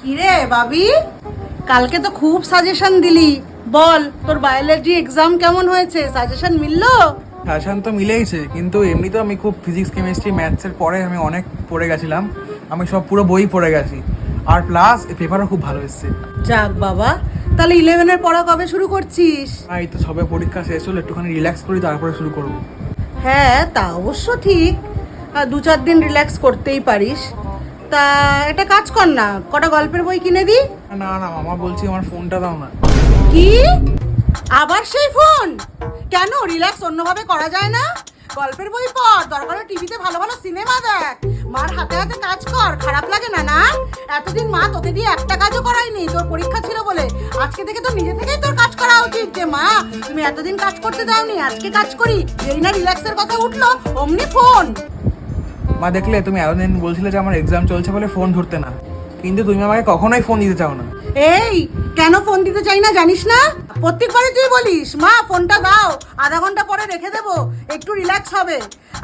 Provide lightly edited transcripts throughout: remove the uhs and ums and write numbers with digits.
কিরে বাবি, কালকে তো খুব সাজেশন দিলি। বল তোর বায়োলজি এক্সাম কেমন হয়েছে? সাজেশন মিললো? সাজেশন তো মিলেইছে, কিন্তু এমনিতেও আমি খুব ফিজিক্স কেমিস্ট্রি ম্যাথসের পরে আমি অনেক পড়ে গেছিলাম। আমি সব পুরো বই পড়ে গেছি, আর প্লাস এই পেপারও খুব ভালো এসছে। যাক বাবা, তাহলে 11-এর পড়া কবে শুরু করছিস? এই তো সবে পরীক্ষা শেষ হলো, একটুখানি রিল্যাক্স করি তারপরে শুরু করবো। হ্যাঁ, তা অবশ্য ঠিক। 2-4 দিন রিল্যাক্স করতেই পারিস। তা একটা কাজ কর না, কটা গল্পের বই কিনে দি। না না মামা, বলছি আমার ফোনটা দাও না। কি? আবার সেই ফোন? কেন, রিল্যাক্স অন্যভাবে করা যায় না? গল্পের বই পড়, দরকার হলে টিভিতে ভালো ভালো সিনেমা দেখ, মার হাতে হাতে কাজ কর। খারাপ লাগে না? না, এতদিন মা তোকে দিয়ে একটা কাজও করায়নি, তোর পরীক্ষা ছিল বলে। আজকে থেকে তো নিজে থেকেই তোর কাজ করা উচিত, যে মা তুমি এতদিন কাজ করতে দাওনি, আজকে কাজ করি। যেই না রিল্যাক্সের কথা উঠলো অমনি ফোন। মা, দেখলে তুমি এতদিন বলছিলে যে আমার এক্সাম চলছে বলে ফোন ধরতে না, কিন্তু তুমি আমাকে কখনোই ফোন দিতে চাও না। এই, কেন ফোন দিতে চাই না জানিস না? প্রত্যেকবারে তুই বলিস মা ফোনটা দাও, আধা ঘন্টা পরে রেখে দেবো, একটু রিল্যাক্স হবে।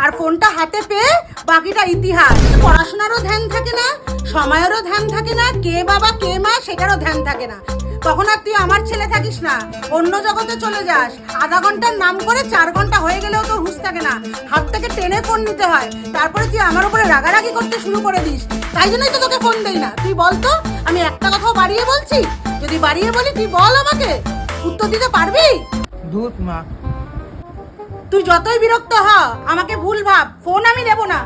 আর ফোনটা হাতে পেয়ে বাকিটা ইতিহাস। পড়াশোনারও ধ্যান থাকে না, সময়েরও ধ্যান থাকে না, কে বাবা কে মা সেটারও ধ্যান থাকে না। তখন আর তুই আমার ছেলে থাকিস না, অন্য জগতে চলে যাস। আধা ঘন্টার নাম করে 4 ঘন্টা হয়ে গেলেও তোর হুঁশ থাকে না, হাত থেকে টেনে ফোন নিতে হয়। তারপরে তুই আমার উপরে রাগারাগি করতে শুরু করে দিস। তাই জন্যই তো তোকে ফোন দেই না। তুই বল তো, আমি একটা কথাও বাড়িয়ে বলছি? যদি বাড়িয়ে বলি তুই বল, আমাকে উত্তর দিতে পারবি? ধুত মা। তুই যতই বিরক্ত হ, আমাকে ভুল ভাব, ফোন আমি দেবো না।